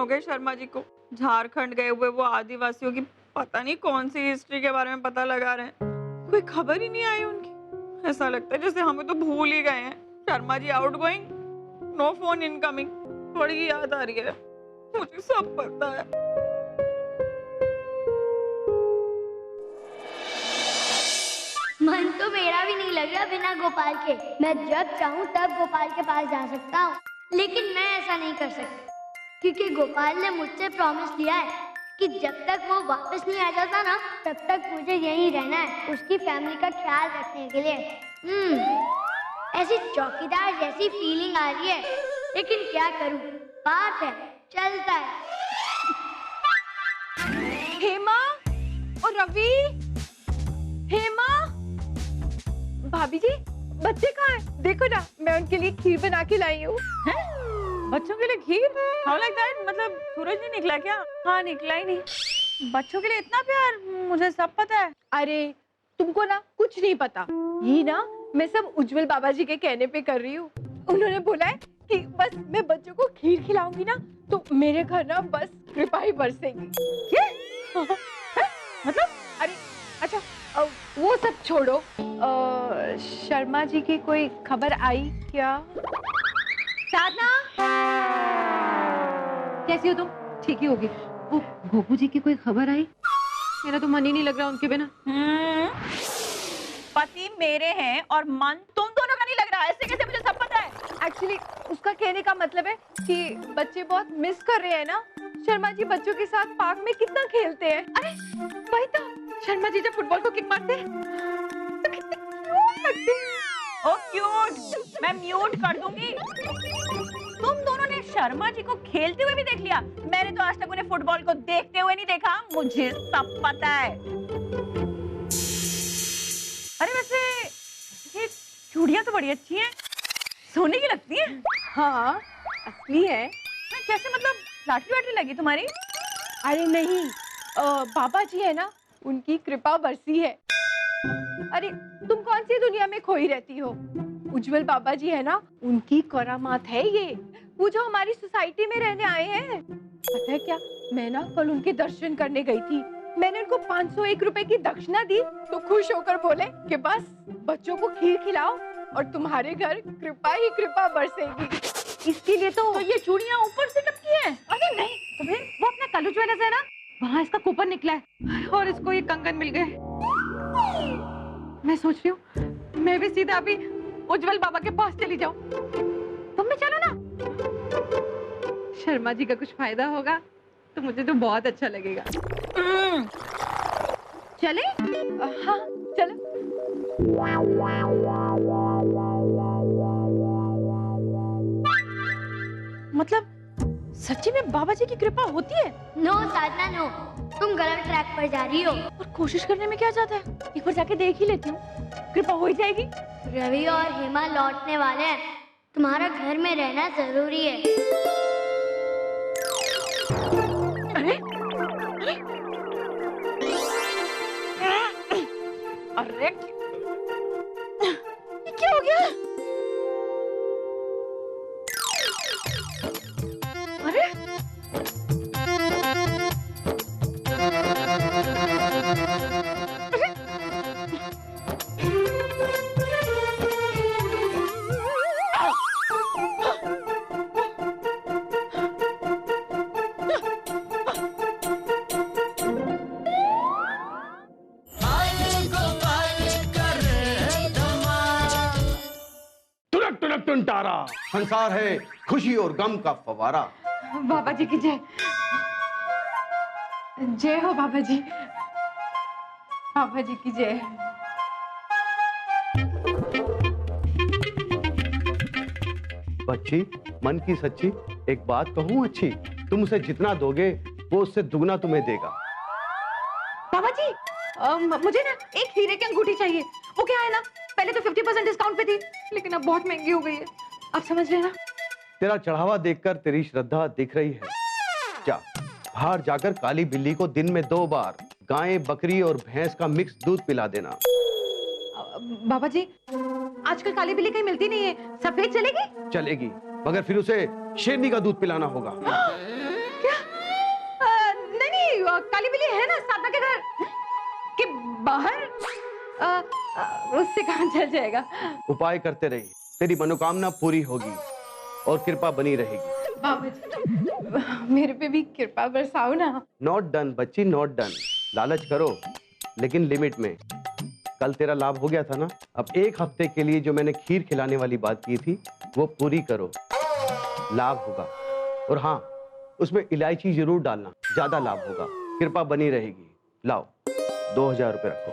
हो गए शर्मा जी को। झारखंड गए हुए वो आदिवासियों की पता नहीं कौन सी हिस्ट्री के बारे में पता लगा रहे हैं। कोई खबर ही नहीं आई उनकी। ऐसा लगता है जैसे हमें तो भूल ही गए हैं। Sharma ji outgoing, no phone incoming. बड़ी याद आ रही है, मुझे सब पता है। मन तो मेरा भी नहीं लग रहा बिना गोपाल के। मैं जब चाहूँ तब गोपाल के पास जा सकता हूँ, लेकिन मैं ऐसा नहीं कर सकती क्योंकि गोपाल ने मुझसे प्रॉमिस लिया है कि जब तक वो वापस नहीं आ जाता ना, तब तक मुझे यहीं रहना है उसकी फैमिली का ख्याल रखने के लिए। ऐसी चौकीदार जैसी फीलिंग आ रही है, लेकिन क्या करूँ, बात है, चलता है। हेमा और रवि, हेमा, भाभी जी बच्चे कहाँ हैं? देखो ना, मैं उनके लिए खीर बना के लाई हूँ। बच्चों के लिए खीर? How like that? मतलब सूरज नहीं निकला क्या? हाँ, निकला ही नहीं। बच्चों के लिए इतना प्यार, मुझे सब पता है। अरे तुमको ना कुछ नहीं पता, ये ना मैं सब उज्जवल बाबा जी के कहने पे कर रही हूँ। उन्होंने बोला है कि बस मैं बच्चों को खीर खिलाऊंगी ना तो मेरे घर ना बस कृपा ही बरसेगी। क्या? मतलब? अरे अच्छा, वो सब छोड़ो। शर्मा जी की कोई खबर आई क्या? साधना, कैसी हो तुम? ठीक ही होगी। वो गोपू जी की कोई खबर आई? मेरा तो मन ही नहीं लग रहा उनके बिना। पति मेरे हैं और मन तुम दोनों का नहीं लग रहा। ऐसे कैसे? मुझे सब पता है। एक्चुअली उसका कहने का मतलब है कि बच्चे बहुत मिस कर रहे हैं ना। शर्मा जी बच्चों के साथ पार्क में कितना खेलते हैं। अरे वही तो, शर्मा जी जब फुटबॉल को किक मारते हैं तो कितने क्यूट लगते हैं। ओ क्यूट, मैं म्यूट कर दूंगी। तुम दोनों ने शर्मा जी को खेलते हुए भी देख लिया? मैंने तो आज तक उन्हें फुटबॉल को देखते हुए नहीं देखा। मुझे सब पता है। अरे वैसे ये चूड़ियां तो बड़ी अच्छी हैं, सोने की लगती हैं। हाँ असली है। कैसे मतलब, लाटरी वाटरी लगी तुम्हारी? अरे नहीं, बाबा जी है ना, उनकी कृपा बरसी है। अरे तुम कौन सी दुनिया में खोई रहती हो? उज्जवल बाबा जी है ना, उनकी करामात है ये। वो जो हमारी सोसाइटी में रहने आए हैं। पता है क्या, मैं ना कल उनके दर्शन करने गई थी। मैंने उनको 501 रुपए की दक्षिणा दी तो खुश होकर बोले कि बस बच्चों को खीर खिलाओ और तुम्हारे घर कृपा ही कृपा बरसेगी। इसके लिए तो ये चूड़ियां ऊपर से टपकी हैं। अरे नहीं तो फिर वो अपना कल्लू ज्वेलर्स है ना, वहाँ इसका कूपन निकला है और इसको ये कंगन मिल गए। मैं सोच रही हूँ मैं भी सीधा अभी उज्जवल बाबा के पास चली जाऊं। तुम भी चलो ना, शर्मा जी का कुछ फायदा होगा तो मुझे तो बहुत अच्छा लगेगा। चले? हाँ चलो। मतलब सच्ची में बाबा जी की कृपा होती है? नो साधना नो, तुम गलत ट्रैक पर जा रही हो। और कोशिश करने में क्या जाता है, एक बार जाके देख ही लेती हूँ, कृपा हो ही जाएगी। रवि और हेमा लौटने वाले हैं, तुम्हारा घर में रहना जरूरी है। अरे अरे ये क्या हो गया? अरे तुनक तुनक टुनटारा, संसार है खुशी और गम का फवारा। बाबा जी की जय। जय हो बाबा जी, बाबा जी की जय। बच्ची, मन की सच्ची, एक बात कहूँ अच्छी, तुम उसे जितना दोगे वो उससे दुगना तुम्हें देगा। बाबा जी मुझे ना एक हीरे की अंगूठी चाहिए। वो क्या है ना, पहले तो 50% डिस्काउंट पे थी, लेकिन अब बहुत महंगी हो गई है। आप समझ रहे हैं ना? तेरा चढ़ावा देखकर तेरी श्रद्धा दिख रही है। जा बाहर जाकर काली बिल्ली को दिन में 2 बार गाय, बकरी और भैंस का मिक्स दूध पिला देना। बाबा जी आजकल काली बिल्ली कहीं मिलती नहीं है, सफेद चलेगी? चलेगी, मगर फिर उसे शेरनी का दूध पिलाना होगा। क्या? साधना के घर के बाहर? उससे कहाँ चल जाएगा? उपाय करते रहिए, तेरी मनोकामना पूरी होगी और कृपा बनी रहेगी। बाबा जी मेरे पे भी कृपा बरसाओ ना। नॉट डन बच्ची, नॉट डन। लालच करो लेकिन लिमिट में। कल तेरा लाभ हो गया था ना, अब 1 हफ्ते के लिए जो मैंने खीर खिलाने वाली बात की थी वो पूरी करो, लाभ होगा। और हाँ, उसमें इलायची जरूर डालना, ज्यादा लाभ होगा, कृपा बनी रहेगी। लाओ 2000 रुपये रखो।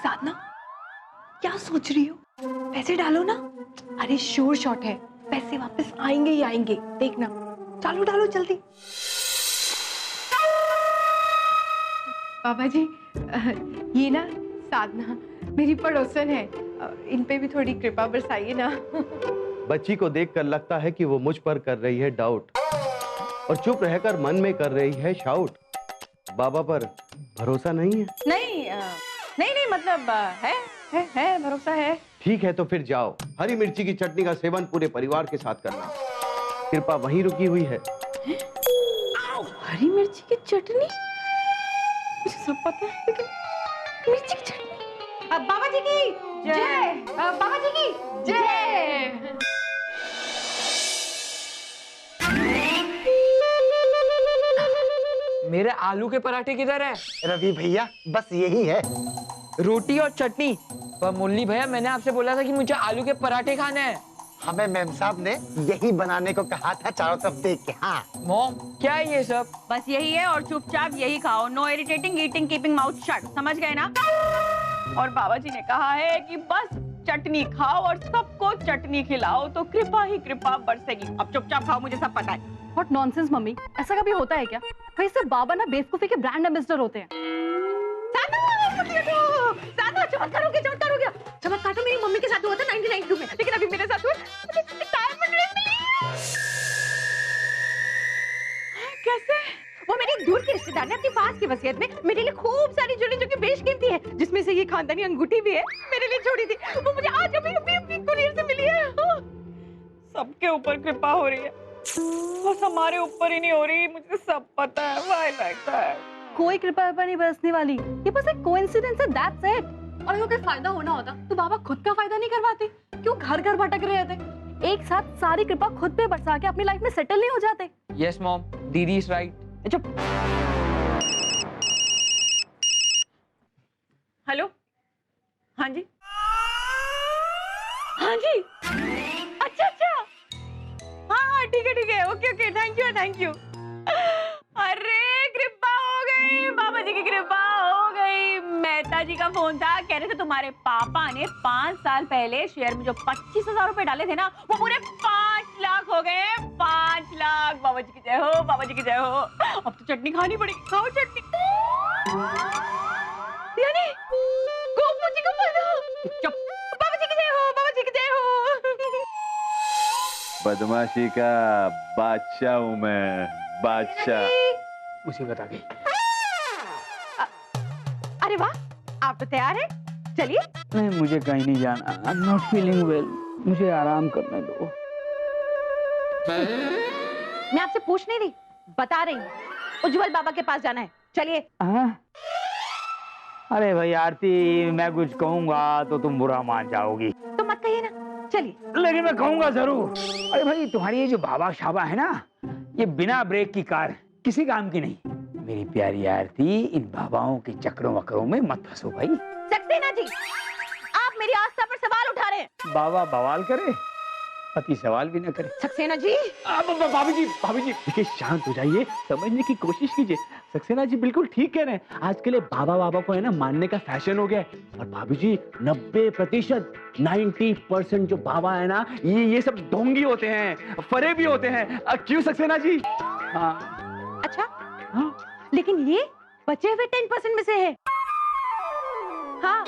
साधना क्या सोच रही हो? पैसे डालो ना। अरे श्योर शॉट है, पैसे वापस आएंगे ही आएंगे, देखना। चालू डालो जल्दी। बाबा जी ये ना साधना मेरी पड़ोसन है, इन पे भी थोड़ी कृपा बरसाइए ना। बच्ची को देखकर लगता है कि वो मुझ पर कर रही है डाउट और चुप रहकर मन में कर रही है शाउट। बाबा पर भरोसा नहीं है? नहीं मतलब है भरोसा है। ठीक है तो फिर जाओ, हरी मिर्ची की चटनी का सेवन पूरे परिवार के साथ करना, कृपा वहीं रुकी हुई है। हरी मिर्ची की चटनी? मुझे सब पता है, लेकिन मिर्ची की चटनी। बाबा जी की जय। बाबा जी की जय। मेरे आलू के पराठे किधर है? रवि भैया बस यही है। रोटी और चटनी। पर मुरली भैया मैंने आपसे बोला था कि मुझे आलू के पराठे खाने हैं। हमें मैम साहब ने यही बनाने को कहा था, चारों तरफ देख के। हाँ मॉम क्या है ये सब? बस यही है और चुपचाप यही खाओ। No irritating, eating, keeping mouth shut, समझ गए ना? और बाबा जी ने कहा है कि बस चटनी खाओ और सबको चटनी खिलाओ तो कृपा ही कृपा बरसेगी। अब चुपचाप खाओ, मुझे सब पता है। What nonsense मम्मी, ऐसा कभी होता है क्या? कहीं से बाबा ना बेवकूफी के ब्रांड एम्बेसडर होते हैं। चमत्कार हो गया। चमत्कार तो मेरी मम्मी के साथ हुआ था 1992 में, लेकिन अभी मेरे साथ हुआ रिटायरमेंट मिली। कैसे? वो मेरी दूर की रिश्तेदार ने अपनी पास की वसीयत में मेरे लिए खूब सारी ज्वेलरी जो कि बेशकीमती है, जिसमें से ये खानदानी अंगूठी भी है, मेरे लिए छोड़ी थी। वो मुझे आज अभी कुरियर से मिली है। सबके ऊपर कृपा हो रही है, बस हमारे ऊपर ही नहीं हो रही। मुझे सब पता है। Why like that? कोई कृपा नहीं बरसने वाली, ये बस एक कोइंसिडेंस है, दैट्स इट। और अगर कोई फायदा होना होता तो बाबा खुद का फायदा नहीं करवाते? क्यों घर घर भटक रहे थे? एक साथ सारी कृपा खुद पे बरसा के अपनी लाइफ में सेटल नहीं हो जाते? यस मॉम, दीदी इज राइट। चुप। हेलो, हाँ जी, हाँ जी, अच्छा, हाँ ठीक है, ओके, थैंक यू। अरे कृपा हो गई, बाबा जी की कृपा हो गई। मेहता जी का फोन था, कह रहे थे तुम्हारे पापा ने 5 साल पहले शेयर में जो 25,000 रुपए डाले थे ना, वो पूरे 5 लाख हो गए। 5 लाख। बाबा जी की जय हो, बाबा जी की जय हो। अब तो चटनी खानी पड़ेगी, खाओ चटनी। यानी गोपू जी का फायदा। चुप। बाबा जी की जय हो, बाबा जी की जय हो। बदमाशी का बादशाह हूँ मैं, बादशाह। मुझे बता गई। अरे वाह, आप तो तैयार हैं? चलिए। नहीं, मुझे कहीं नहीं जाना। I am not feeling well, मुझे आराम करने दो। मैं आपसे पूछ नहीं रही, बता रही हूँ। उज्जवल बाबा के पास जाना है, चलिए। अरे भाई आरती, मैं कुछ कहूंगा तो तुम बुरा मान जाओगी। तो मत कहिए ना, चलिए। लेकिन मैं कहूंगा जरूर। अरे भाई तुम्हारी ये जो बाबा शाबा है ना, ये बिना ब्रेक की कार किसी काम की नहीं। मेरी प्यारी आरती, इन बाबाओं के चक्रों वक्रों में मत फंसो भाई। सक्सेना जी, आप मेरी आस्था पर सवाल उठा रहे हैं। बाबा बवाल करे, पति सवाल भी न करे। सक्सेना जी। भाभी जी देखिए, शांत हो जाइए, समझने की कोशिश कीजिए। सक्सेना जी बिल्कुल ठीक कह रहे हैं। आज के लिए बाबा को है ना मानने का फैशन हो गया है। और भाभी जी 90%, 90% जो बाबा है ना, ये सब ढोंगी होते हैं, फरे भी होते हैं। क्यों सक्सेना जी? हाँ। अच्छा, हाँ। लेकिन ये बचे हुए 10% में से है। हाँ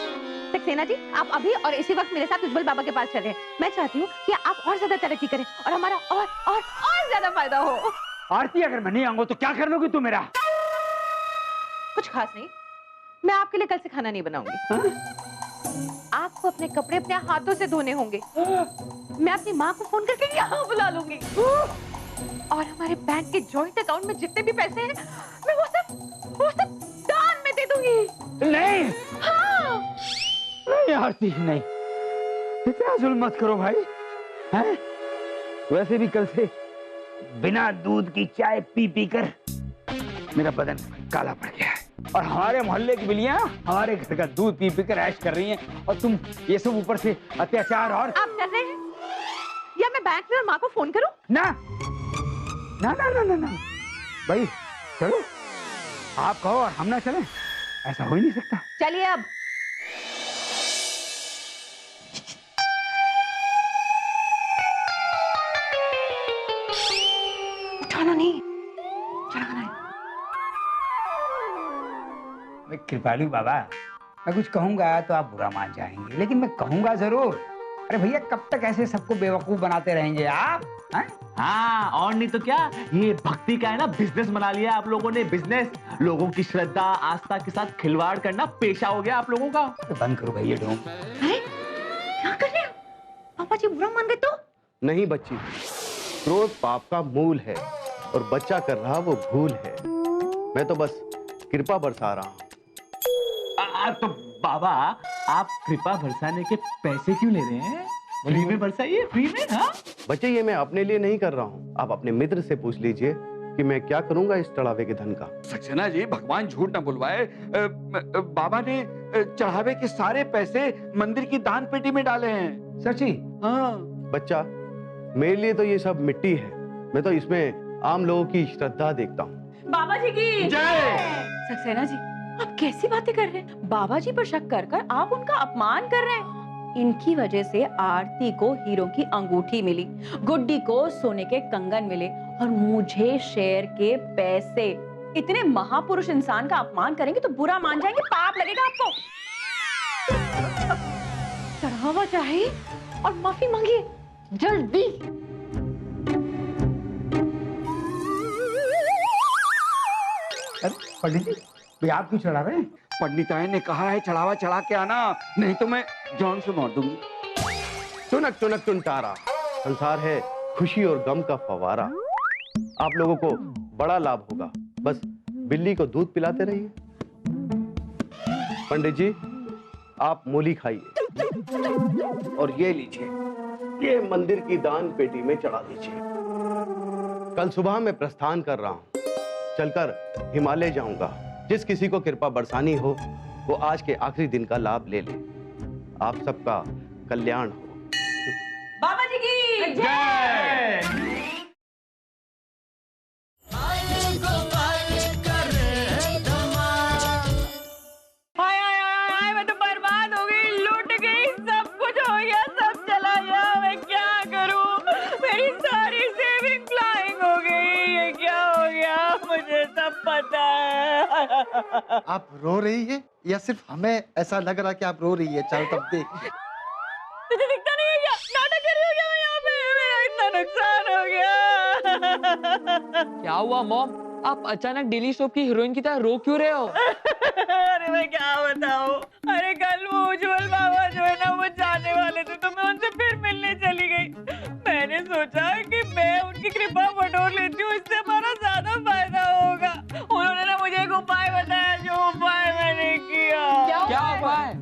सक्सेना जी, आप अभी और इसी वक्त मेरे साथ उज्जवल बाबा के पास चलें। मैं चाहती हूँ कि आप और ज्यादा तरक्की करें और हमारा और ज्यादा फायदा हो। आरती, अगर मैं नहीं आऊंगा तो क्या कर लोगी तू मेरा? कुछ खास नहीं, मैं आपके लिए कल से खाना नहीं बनाऊंगी। आपको अपने कपड़े अपने हाथों से धोने होंगे। मैं अपनी माँ को फोन करके यहाँ बुला लूंगी और हमारे बैंक के जॉइंट अकाउंट में जितने भी पैसे हैं मैं वो सब दान में दे दूंगी। नहीं हाँ। नहीं आरती, नहीं, इतना जुल्म मत करो भाई। हैं? वैसे भी कल से बिना दूध की चाय पी पी कर मेरा बदन काला पड़ गया है और हमारे मोहल्ले की बिल्लियां हमारे घर का दूध पी पी कर ऐश कर रही हैं और तुम ये सब ऊपर से अत्याचार। और आप डर रहे हैं या मैं बैंक में और माँ को फोन करूं? ना ना ना ना ना ना भाई, चलो, आप कहो और हम ना चलें, ऐसा हो ही नहीं सकता। चलिए अब। उठाना नहीं, चढ़ाना है। मैं कृपालु बाबा, मैं कुछ कहूंगा तो आप बुरा मान जाएंगे, लेकिन मैं कहूंगा जरूर। अरे भैया, कब तक ऐसे सबको बेवकूफ बनाते रहेंगे आप? हैं? हाँ, और नहीं तो क्या, ये भक्ति का है ना बिजनेस बना लिया आप लोगों ने। बिजनेस, लोगों की श्रद्धा आस्था के साथ खिलवाड़ करना पेशा हो गया आप लोगों का। तो बंद करो भैया ढोंग। अरे क्या कर रहे हो? पापा जी बुरा मान गए तो? नहीं बच्ची, क्रोध पाप का मूल है और बच्चा कर रहा वो भूल है। मैं तो बस कृपा बरसा रहा हूँ। तो बाबा, आप कृपा बरसाने के पैसे क्यों ले रहे हैं? फ्री में बरसाइए, फ्री में। हाँ बच्चे, ये मैं अपने लिए नहीं कर रहा हूँ, आप अपने मित्र से पूछ लीजिए कि मैं क्या करूंगा इस चढ़ावे के धन का। सक्सेना जी, भगवान झूठ न बुलवाए। बाबा ने चढ़ावे के सारे पैसे मंदिर की दान पेटी में डाले हैं। सच्ची? हाँ बच्चा, मेरे लिए तो ये सब मिट्टी है, मैं तो इसमें आम लोगों की श्रद्धा देखता हूँ। बाबा जी की जय। सक्सेना जी, आप कैसी बातें कर रहे हैं? बाबा जी पर शक कर कर आप उनका अपमान कर रहे हैं। इनकी वजह से आरती को हीरो की अंगूठी मिली, गुड्डी को सोने के कंगन मिले और मुझे शेयर के पैसे। इतने महापुरुष इंसान का अपमान करेंगे तो बुरा मान जाएंगे, पाप लगेगा आपको। चढ़ावा चाहिए और माफी मांगिए जल्दी। अरे पंडित जी, भाई आप क्यों चढ़ा रहे हैं? पंडिताई ने कहा है चढ़ावा चढ़ा के आना, नहीं तो मैं जान से मार दूंगी। टुनक टुनक टुनटारा, संसार है खुशी और गम का फवारा। आप लोगों को बड़ा लाभ होगा, बस बिल्ली को दूध पिलाते रहिए। पंडित जी, आप मूली खाइए और ये लीजिए, ये मंदिर की दान पेटी में चढ़ा दीजिए। कल सुबह मैं प्रस्थान कर रहा हूं, चलकर हिमालय जाऊंगा। जिस किसी को कृपा बरसानी हो वो आज के आखिरी दिन का लाभ ले ले। आप सबका कल्याण हो। बाबा जी की जय। हाय हाय हाय हाय, मैं तो बर्बाद हो गई, लूट गई, सब कुछ हो गया, सब चला गया। मैं क्या करूं? मेरी सारी सेविंग फ्लाइंग हो गई। ये क्या हो गया? मुझे सब पता है। आप रो रही है या सिर्फ हमें ऐसा लग रहा कि आप रो रही है? चारों तरफ देख। तुझे दिखता नहीं है क्या? नाटक कर रही हो क्या मैं यहाँ पे? मेरा इतना नुकसान हो गया। क्या हुआ मॉम, आप अचानक डेली सोप की हीरोइन की तरह रो क्यों रहे हो? अरे मैं क्या बताऊं? अरे कल वो उज्जवल बाबा जो है ना, वो जाने वाले थे तो मैं उनसे फिर मिलने चली गई। मैंने सोचा कि मैं उनकी कृपा बटोर लेती हूँ, इससे हमारा ज्यादा फायदा होगा। उन्होंने ना मुझे एक उपाय बताया, जो उपाय मैंने किया। क्या उपाय?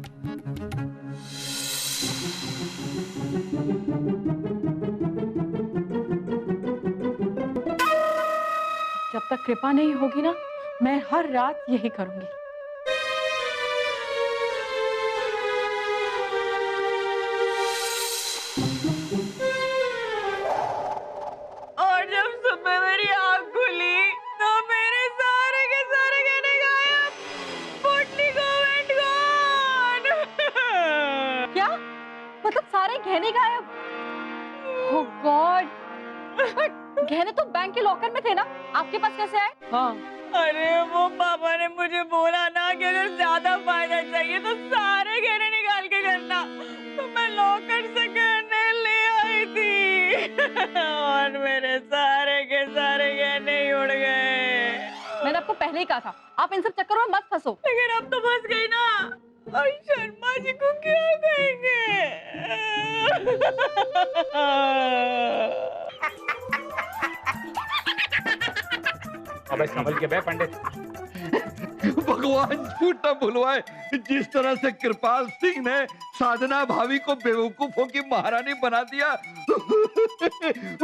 जब तक कृपा नहीं होगी ना, मैं हर रात यही करूंगी। और जब सुबह मेरी आँख खुली तो मेरे सारे के सारे गहने गायब। पोटली गॉन। क्या मतलब सारे गहने गायब? ओह गॉड, गहने तो बैंक के लॉकर में थे ना, आपके पास कैसे आए? हाँ, अरे वो पापा ने मुझे बोला ना कि अगर ज्यादा फायदा चाहिए तो सारे गहने निकाल के करना, तो मैं लॉकर से गहने ले आई थी। और मेरे सारे के सारे गहने ही उड़ गए। मैंने आपको पहले ही कहा था, आप इन सब चक्करों में मत फंसो। लेकिन अब तो फंस गई ना। और शर्मा जी को क्या कहेंगे? अबे संभल के बे पंडित। भगवान झूठ न बुलवाए, जिस तरह से कृपाल सिंह ने साधना भाभी को बेवकूफों की महारानी बना दिया,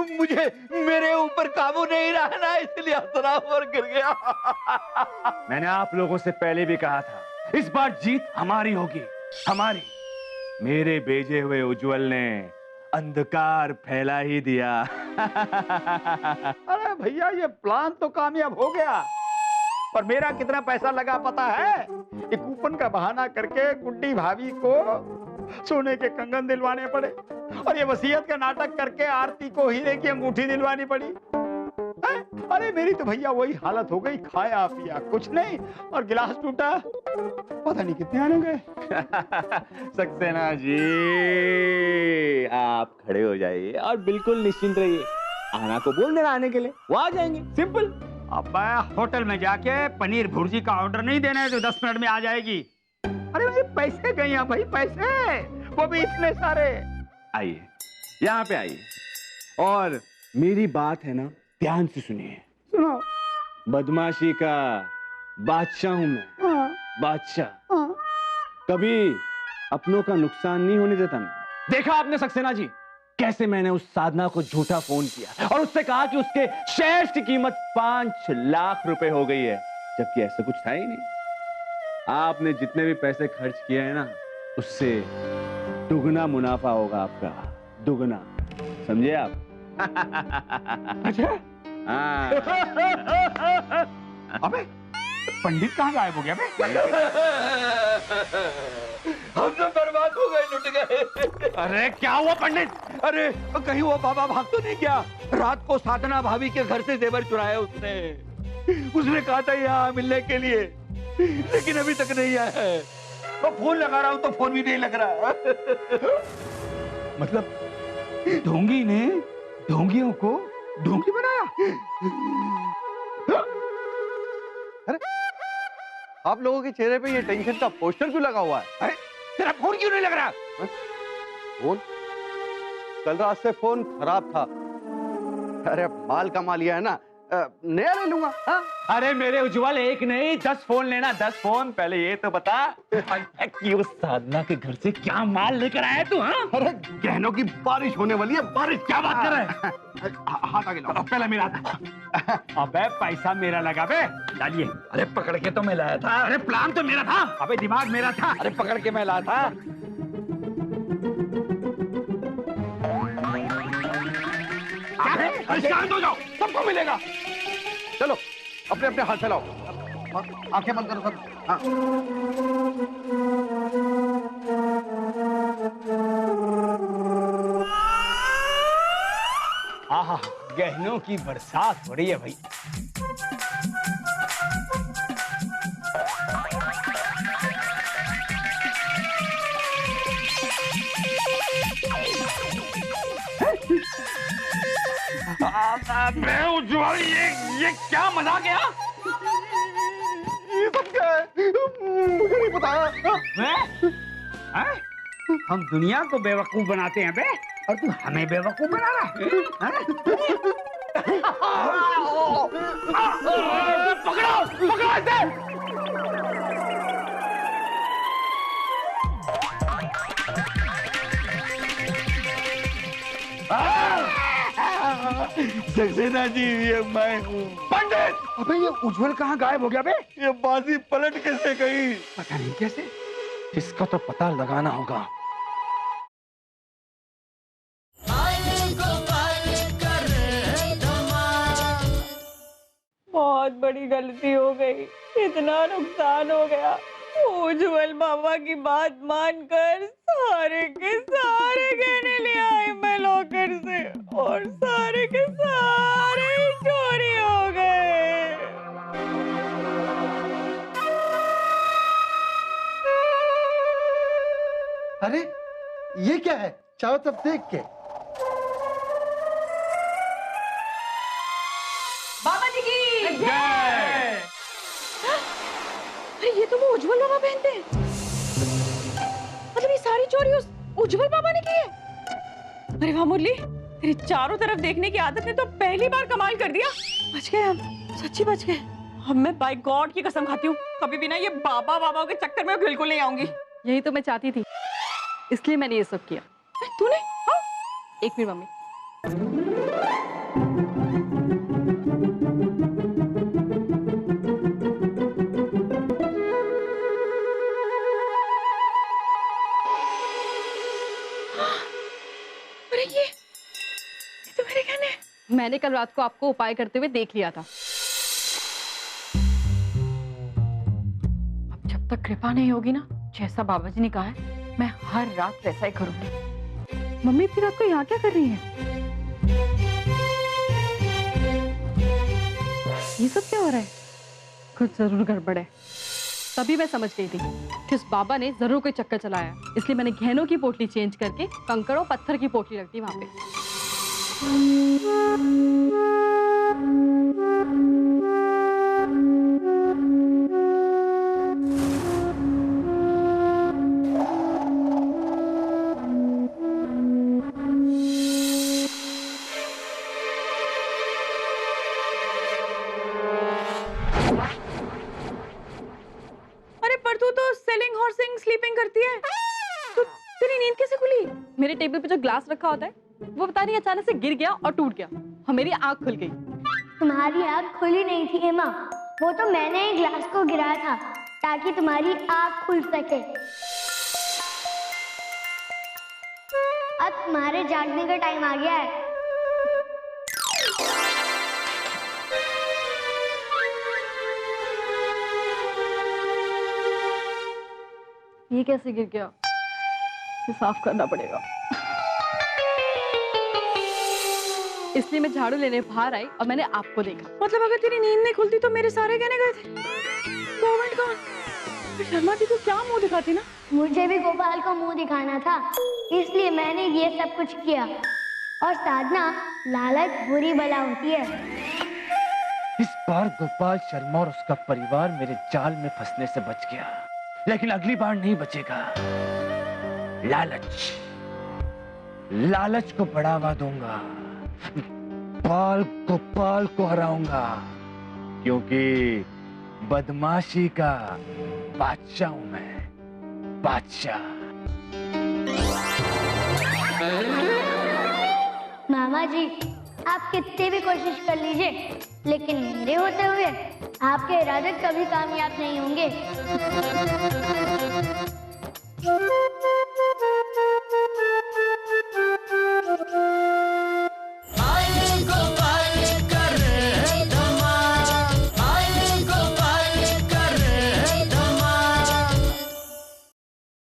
मुझे मेरे ऊपर काबू नहीं रहा ना, इसलिए हंसना और गिर गया। मैंने आप लोगों से पहले भी कहा था, इस बार जीत हमारी होगी, हमारी। मेरे भेजे हुए उज्जवल ने अंधकार फैला ही दिया। अरे भैया ये प्लान तो कामयाब हो गया, पर मेरा कितना पैसा लगा पता है? ये कूपन का बहाना करके गुड्डी भाभी को सोने के कंगन दिलवाने पड़े, और ये वसीयत का नाटक करके आरती को हीरे की अंगूठी दिलवानी पड़ी। अरे मेरी तो भैया वही हालत हो गई, खाया पिया कुछ नहीं और गिलास टूटा, पता नहीं कितने आने गए। सक्सेना जी, आप खड़े हो जाइए और बिल्कुल निश्चिंत रहिए। आना को बोल देना आने के लिए, वो आ जाएंगे, सिंपल। अब होटल में जाके पनीर भुर्जी का ऑर्डर नहीं देना है जो 10 मिनट में आ जाएगी। अरे मेरे पैसे गए हैं भाई, पैसे, वो भी इतने सारे। आइए, यहाँ पे आइए और मेरी बात है ना, ध्यान से सुनिए। सुनो। बदमाशी का बादशाह हूं मैं, बादशाह। कभी अपनों का नुकसान नहीं होने देता मैं। देखा आपने सक्सेना जी, कैसे मैंने उस साधना को झूठा फोन किया और उससे कहा कि उसके शेयर्स की कीमत 5 लाख रुपए हो गई है, जबकि ऐसा कुछ था ही नहीं। आपने जितने भी पैसे खर्च किए हैं ना, उससे दुगना मुनाफा होगा आपका, दुगना, समझे आप? अच्छा। हाँ। अबे पंडित कहाँ गायब हो गया बे? हम तो बर्बाद हो गए, लुट गए। अरे क्या हुआ पंडित? अरे कहीं वो बाबा भाग तो नहीं गया? रात को साधना भाभी के घर से जेवर चुराए उसने कहा था यहाँ मिलने के लिए, लेकिन अभी तक नहीं आया है। तो फोन लगा रहा हूँ तो फोन भी नहीं लग रहा। मतलब ढोंगी ने ढोंगियों को ढोंगी बनाया? अरे आप लोगों के चेहरे पे ये टेंशन का पोस्टर क्यों लगा हुआ है? अरे तेरा फोन क्यों नहीं लग रहा? फोन कल रात से फोन खराब था। अरे माल का माल लिया है ना, नया ले लूंगा। हाँ? अरे मेरे उज्जवल, एक नहीं 10 फोन लेना, 10 फोन। पहले ये तो बता कि उस साधना के घर से क्या माल लेकर आया तू? हाँ? अरे गहनों की बारिश होने वाली है। बारिश? क्या बात कर रहा है? हाथ आगे लाओ। पहले मेरा था। अबे पैसा मेरा लगा बे, डालिए। अरे पकड़ के तो मैं लाया था। अरे प्लान तो मेरा था। अबे दिमाग मेरा था। अरे पकड़ के मैं लाया था। अरे शांत हो जाओ, सबको मिलेगा। चलो अपने अपने हाथ चलाओ, आंखें बंद करो सब। हाँ। आहा, गहनों की बरसात हो रही है भाई। मैं उज्जवल, ये क्या मजाक है? ये सब क्या है? मुझे नहीं पता। हैं? हम दुनिया को बेवकूफ बनाते हैं बे, और तू हमें बेवकूफ बना रहा है? पकड़ो, पकड़ो इसे। सक्सेना जी, ये मैं हूँ। पंडित! अबे ये उज्जवल कहाँ गायब हो गया बे? ये बाजी पलट कैसे गई? पता नहीं कैसे। इसका तो पता लगाना होगा। बहुत बड़ी गलती हो गई, इतना नुकसान हो गया। उज्जवल बाबा की बात मानकर सारे के सारे गहने ले आए मैं लॉकर से, और सारे के सारे चोरी हो गए। अरे ये क्या है? चारों तरफ देख के। बाबा जी की ये तो वो उज्जवल बाबा पहनते हैं। मतलब ये सारी चोरी उस उज्जवल बाबा ने की है? अरे वाह मुरली, तेरी चारों तरफ देखने की आदत ने तो पहली बार कमाल कर दिया। बच गए हम, सच्ची बच गए। अब मैं बाय गॉड की कसम खाती हूँ कभी भी ना ये बाबा बाबा के चक्कर में बिल्कुल नहीं आऊंगी। यही तो मैं चाहती थी, इसलिए मैंने ये सब किया। तूने? हाँ? एक मिनट मम्मी। अरे ये तो मेरे कहने। मैंने कल रात को आपको उपाय करते हुए देख लिया था। अब जब तक कृपा नहीं होगी ना, जैसा बाबा जी ने कहा है मैं हर रात वैसा ही करूंगी। मम्मी इतनी रात को यहाँ क्या कर रही है? ये सब क्या हो रहा है? कुछ जरूर गड़बड़ है। तभी मैं समझ गई थी कि उस बाबा ने जरूर कोई चक्कर चलाया, इसलिए मैंने गहनों की पोटली चेंज करके कंकड़ और पत्थर की पोटली रख दी वहां पे। अरे पर तू तो सेलिंग हॉर्सिंग स्लीपिंग करती है, तो तेरी नींद कैसे खुली? मेरे टेबल पे जो ग्लास रखा होता है वो पता नहीं अचानक से गिर गया और टूट गया और मेरी आंख खुल गई। तुम्हारी आँख खुली नहीं थी हेमा, वो तो मैंने ही ग्लास को गिराया था ताकि तुम्हारी आँख खुल सके। अब तुम्हारे जागने का टाइम आ गया है। ये कैसे गिर गया? इसे साफ करना पड़ेगा। इसलिए मैं झाड़ू लेने बाहर आई और मैंने आपको देखा। मतलब अगर तेरी नींद नहीं खुलती तो मेरे सारे गहने गए थे। मोमेंट कौन? शर्मा जी को क्या मुंह दिखाती ना? मुझे भी गोपाल को मुंह दिखाना था, इसलिए मैंने ये सब कुछ किया। और साधना, लालच बुरी बला होती है। इस बार गोपाल शर्मा और उसका परिवार मेरे जाल में फंसने से बच गया, लेकिन अगली बार नहीं बचेगा। लालच, लालच को बढ़ावा दूंगा, गोपाल को हराऊंगा, क्योंकि बदमाशी का बादशाह हूं मैं, बादशाह। मामा जी, आप कितनी भी कोशिश कर लीजिए, लेकिन मेरे होते हुए आपके इरादे कभी कामयाब नहीं होंगे।